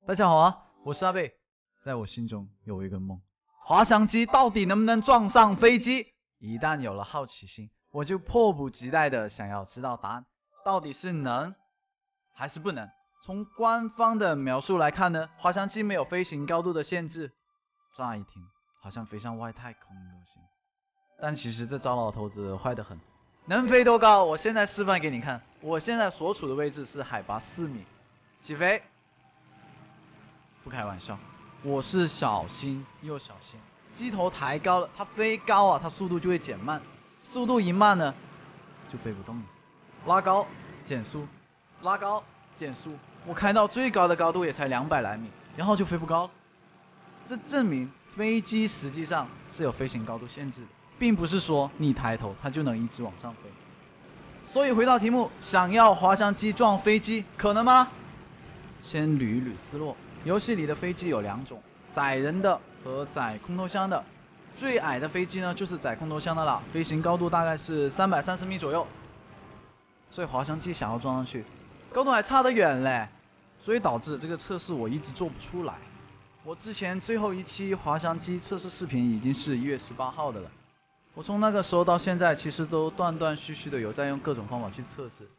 大家好啊，我是阿贝。在我心中有一个梦，滑翔机到底能不能撞上飞机？一旦有了好奇心，我就迫不及待的想要知道答案，到底是能还是不能？从官方的描述来看呢，滑翔机没有飞行高度的限制，乍一听好像飞向外太空都行。但其实这糟老头子坏得很，能飞多高？我现在示范给你看。我现在所处的位置是海拔4米，起飞。不开玩笑，我是小心又小心，机头抬高了，它飞高啊，它速度就会减慢，速度一慢呢，就飞不动了。拉高，减速，拉高，减速，我开到最高的高度也才200来米，然后就飞不高了。这证明飞机实际上是有飞行高度限制的，并不是说你抬头它就能一直往上飞。所以回到题目，想要滑翔机撞飞机，可能吗？先捋一捋思路。游戏里的飞机有2种，载人的和载空投箱的。最矮的飞机呢，就是载空投箱的了，飞行高度大概是330米左右。所以滑翔机想要撞上去，高度还差得远嘞，所以导致这个测试我一直做不出来。我之前最后一期滑翔机测试视频已经是1月18号的了，我从那个时候到现在，其实都断断续续的有在用各种方法去测试，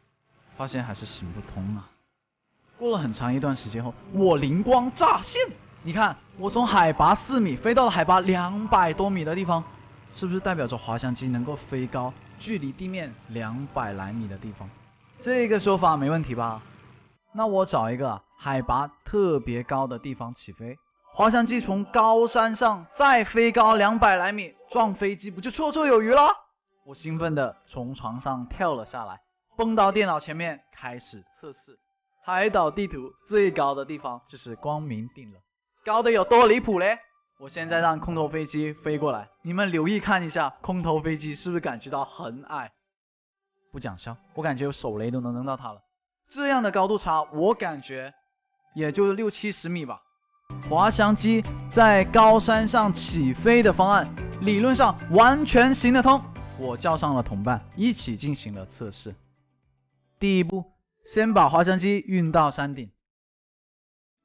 发现还是行不通啊。过了很长一段时间后，我灵光乍现，你看，我从海拔4米飞到了海拔200多米的地方，是不是代表着滑翔机能够飞高，距离地面200来米的地方？这个说法没问题吧？那我找一个海拔特别高的地方起飞，滑翔机从高山上再飞高200来米，撞飞机不就绰绰有余了？我兴奋地从床上跳了下来，蹦到电脑前面开始测试。海岛地图最高的地方就是光明顶了，高的有多离谱嘞？我现在让空投飞机飞过来，你们留意看一下，空投飞机是不是感觉到很矮？不讲笑，我感觉我手雷都能扔到它了。这样的高度差，我感觉也就60-70米吧。滑翔机在高山上起飞的方案，理论上完全行得通。我叫上了同伴，一起进行了测试。第一步，先把滑翔机运到山顶。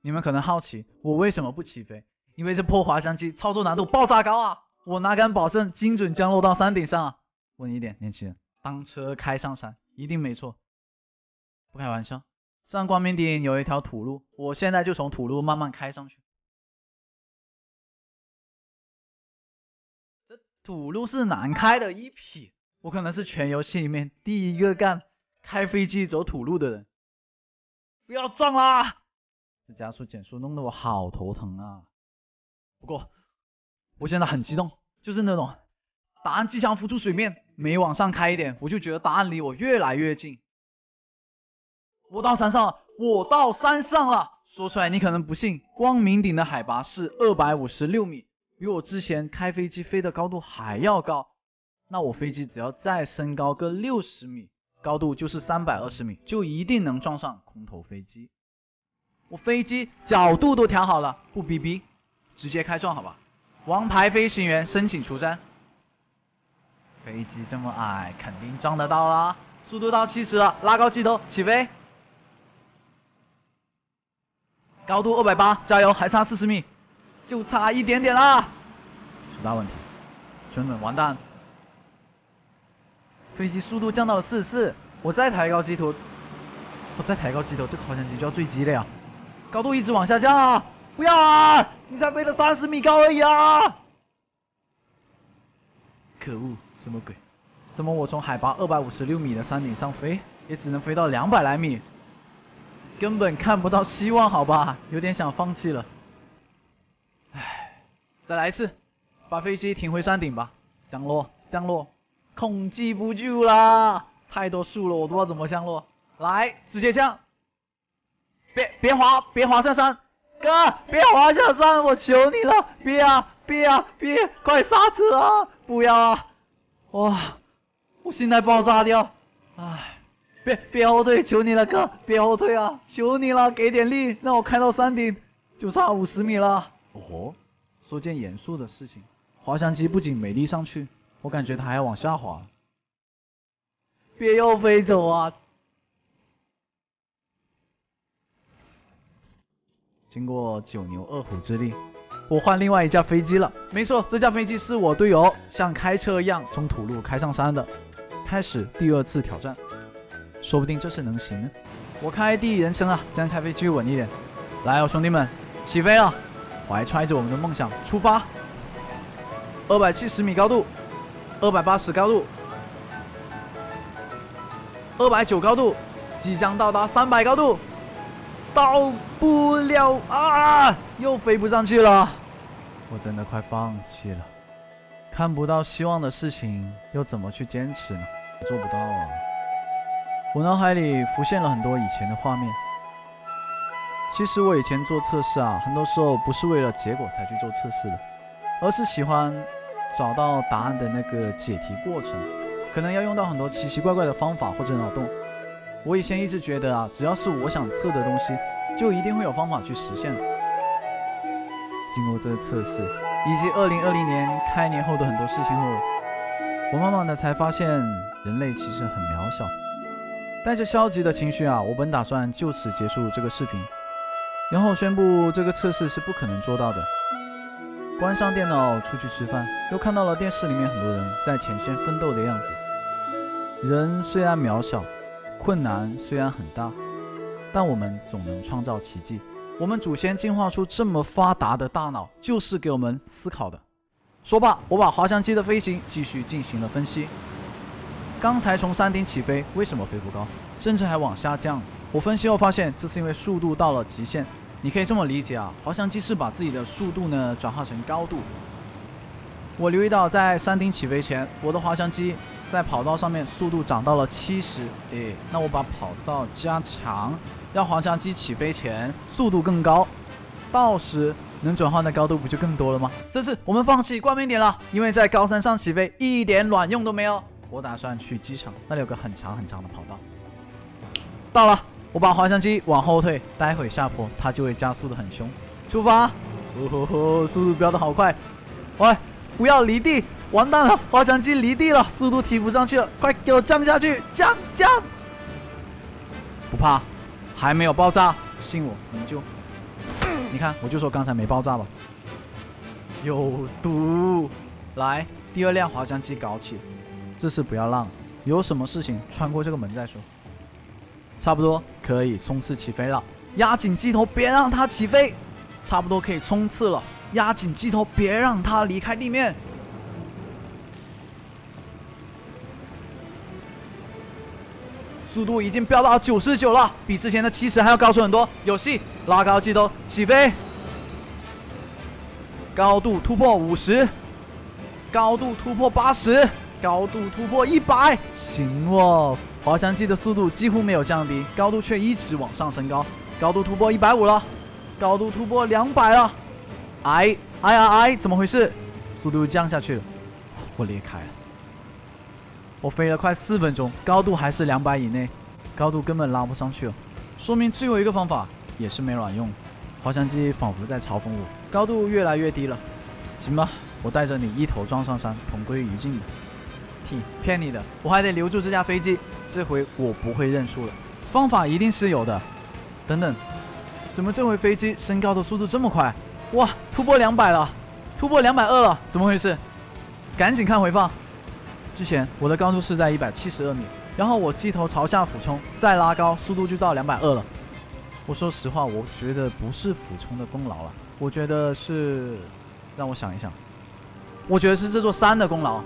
你们可能好奇，我为什么不起飞？因为这破滑翔机操作难度爆炸高啊！我哪敢保证精准降落到山顶上啊？问一点，年轻人，当车开上山一定没错。不开玩笑，上光明顶有一条土路，我现在就从土路慢慢开上去。这土路是难开的一匹，我可能是全游戏里面第一个干开飞机走土路的人。不要撞啦！这加速减速弄得我好头疼啊。不过我现在很激动，就是那种答案即将浮出水面，每往上开一点，我就觉得答案离我越来越近。我到山上了，我到山上了。说出来你可能不信，光明顶的海拔是256米，比我之前开飞机飞的高度还要高。那我飞机只要再升高个60米，高度就是320米，就一定能撞上空投飞机。我飞机角度都调好了，不逼逼，直接开撞好吧。王牌飞行员申请出战。飞机这么矮，肯定撞得到啦。速度到70了，拉高机头，起飞。高度280，加油，还差40米，就差一点点啦。出大问题，圈粉完蛋。飞机速度降到了44，我再抬高机头，这个滑翔机就要坠机了呀。高度一直往下降啊！不要啊！你才飞了30米高而已啊！可恶，什么鬼？怎么我从海拔256米的山顶上飞，也只能飞到200来米？根本看不到希望，好吧？有点想放弃了。唉，再来一次，把飞机停回山顶吧。降落，降落，控制不住啦！太多树了，我不知道怎么降落。来，直接降。别滑下山，哥，别滑下山，我求你了，别啊，快刹车啊！不要啊！哇，我心态爆炸掉，唉，别后退，求你了，哥，别后退啊，求你了，给点力，让我开到山顶，就差50米了。哦，说件严肃的事情，滑翔机不仅没力上去，我感觉它还要往下滑。别又飞走啊！经过9牛2虎之力，我换另外一架飞机了。没错，这架飞机是我队友像开车一样从土路开上山的。开始第2次挑战，说不定这次能行呢。我开第一人称啊，这样开飞机稳一点。来哦，兄弟们，起飞了！怀揣着我们的梦想出发。270米高度，280高度，290高度，即将到达300高度，到不了啊！又飞不上去了，我真的快放弃了。看不到希望的事情，又怎么去坚持呢？我做不到啊！我脑海里浮现了很多以前的画面。其实我以前做测试啊，很多时候不是为了结果才去做测试的，而是喜欢找到答案的那个解题过程，可能要用到很多奇奇怪怪的方法或者脑洞。我以前一直觉得啊，只要是我想测的东西，就一定会有方法去实现。经过这个测试，以及2020年开年后的很多事情后，我慢慢的才发现人类其实很渺小。带着消极的情绪啊，我本打算就此结束这个视频，然后宣布这个测试是不可能做到的。关上电脑出去吃饭，又看到了电视里面很多人在前线奋斗的样子。人虽然渺小，困难虽然很大，但我们总能创造奇迹。我们祖先进化出这么发达的大脑，就是给我们思考的。说罢，我把滑翔机的飞行继续进行了分析。刚才从山顶起飞，为什么飞不高，甚至还往下降？我分析后发现，这是因为速度到了极限。你可以这么理解啊，滑翔机是把自己的速度呢转化成高度。我留意到，在山顶起飞前，我的滑翔机在跑道上面速度涨到了70。那我把跑道加长，让滑翔机起飞前速度更高，到时能转换的高度不就更多了吗？这次我们放弃冠冕点了，因为在高山上起飞一点卵用都没有。我打算去机场，那里有个很长很长的跑道。到了，我把滑翔机往后退，待会下坡它就会加速的很凶。出发！速度飙得好快！喂，不要离地！完蛋了，滑翔机离地了，速度提不上去了，快给我降下去！降！不怕，还没有爆炸，信我，你就……你看，我就说刚才没爆炸吧。有毒！来，第2辆滑翔机搞起。这次不要浪，有什么事情穿过这个门再说。差不多可以冲刺起飞了，压紧机头，别让它起飞。差不多可以冲刺了，压紧机头，别让它离开地面。速度已经飙到99了，比之前的70还要高出很多。有戏，拉高机头，起飞。高度突破50，高度突破80。高度突破100，行哦！滑翔机的速度几乎没有降低，高度却一直往上升高。高度突破150了，高度突破200了。怎么回事？速度降下去了，我裂开了。我飞了快4分钟，高度还是200以内，高度根本拉不上去了，说明最后一个方法也是没卵用。滑翔机仿佛在嘲讽我，高度越来越低了。行吧，我带着你一头撞上山，同归于尽吧。骗你的，我还得留住这架飞机，这回我不会认输了。方法一定是有的。等等，怎么这回飞机升高的速度这么快？哇，突破200了，突破220了，怎么回事？赶紧看回放。之前我的高度是在172米，然后我机头朝下俯冲，再拉高，速度就到220了。我说实话，我觉得不是俯冲的功劳了，我觉得是……让我想一想，我觉得是这座山的功劳。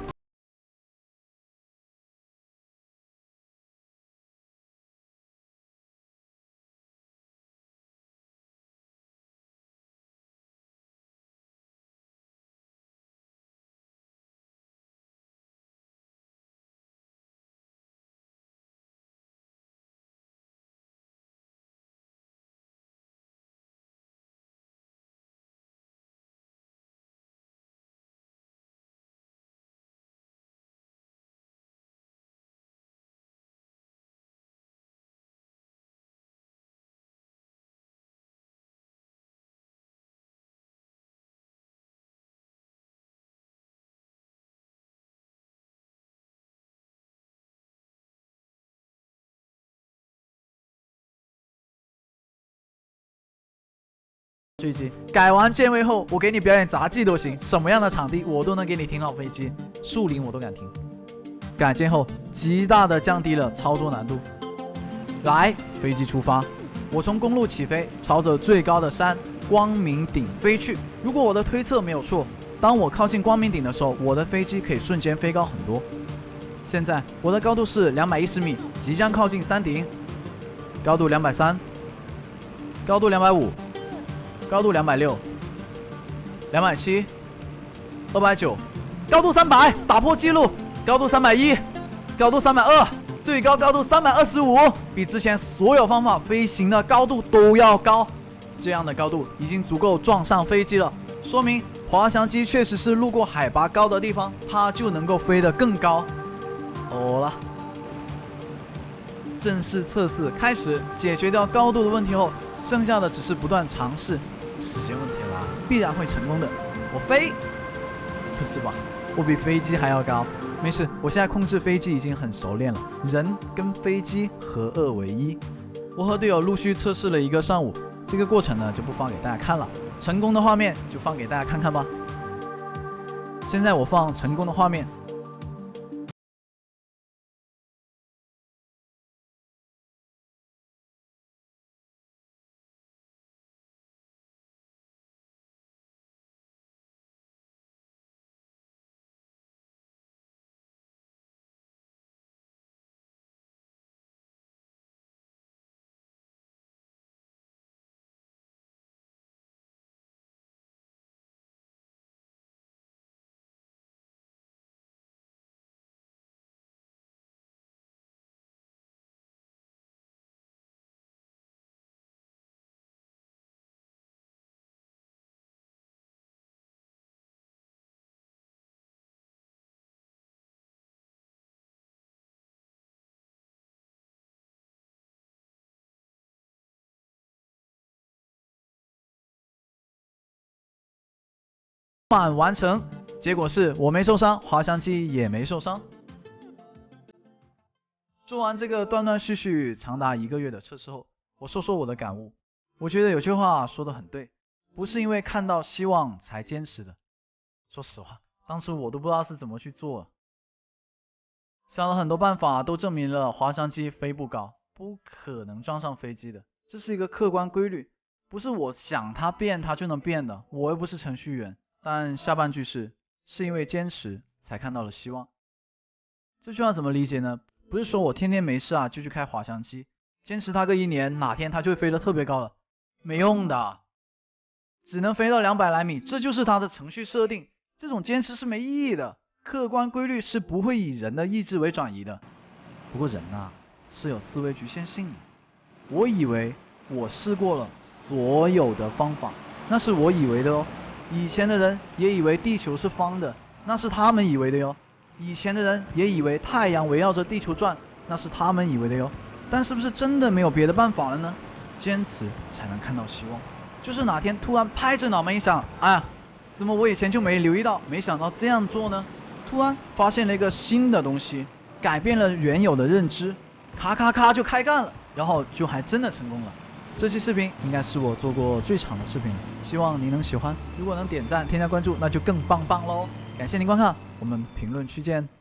这一集改完键位后，我给你表演杂技都行，什么样的场地我都能给你停好飞机，树林我都敢停。改键后，极大的降低了操作难度。来，飞机出发，我从公路起飞，朝着最高的山光明顶飞去。如果我的推测没有错，当我靠近光明顶的时候，我的飞机可以瞬间飞高很多。现在我的高度是210米，即将靠近山顶，高度230，高度250。高度260、270、290，高度300，打破纪录，高度310，高度320，最高高度325，比之前所有方法飞行的高度都要高。这样的高度已经足够撞上飞机了，说明滑翔机确实是路过海拔高的地方，它就能够飞得更高。好了，正式测试开始，解决掉高度的问题后，剩下的只是不断尝试。时间问题啦，必然会成功的。我飞，不是吧？我比飞机还要高。没事，我现在控制飞机已经很熟练了，人跟飞机合二为一。我和队友陆续测试了1个上午，这个过程呢就不放给大家看了，成功的画面就放给大家看看吧。现在我放成功的画面。完成，结果是我没受伤，滑翔机也没受伤。做完这个断断续续长达1个月的测试后，我说说我的感悟。我觉得有句话说得很对，不是因为看到希望才坚持的。说实话，当初我都不知道是怎么去做，想了很多办法，都证明了滑翔机飞不高，不可能撞上飞机的，这是一个客观规律，不是我想它变它就能变的，我又不是程序员。但下半句是因为坚持才看到了希望。这句话怎么理解呢？不是说我天天没事啊就去开滑翔机，坚持它个1年，哪天它就会飞得特别高了，没用的，只能飞到200来米，这就是它的程序设定，这种坚持是没意义的，客观规律是不会以人的意志为转移的。不过人啊是有思维局限性的，我以为我试过了所有的方法，那是我以为的哦。以前的人也以为地球是方的，那是他们以为的哟。以前的人也以为太阳围绕着地球转，那是他们以为的哟。但是不是真的没有别的办法了呢？坚持才能看到希望。就是哪天突然拍着脑门一想，哎呀，怎么我以前就没留意到，没想到这样做呢？突然发现了一个新的东西，改变了原有的认知，咔咔咔就开干了，然后就还真的成功了。这期视频应该是我做过最长的视频，希望你能喜欢。如果能点赞、添加关注，那就更棒喽！感谢您观看，我们评论区见。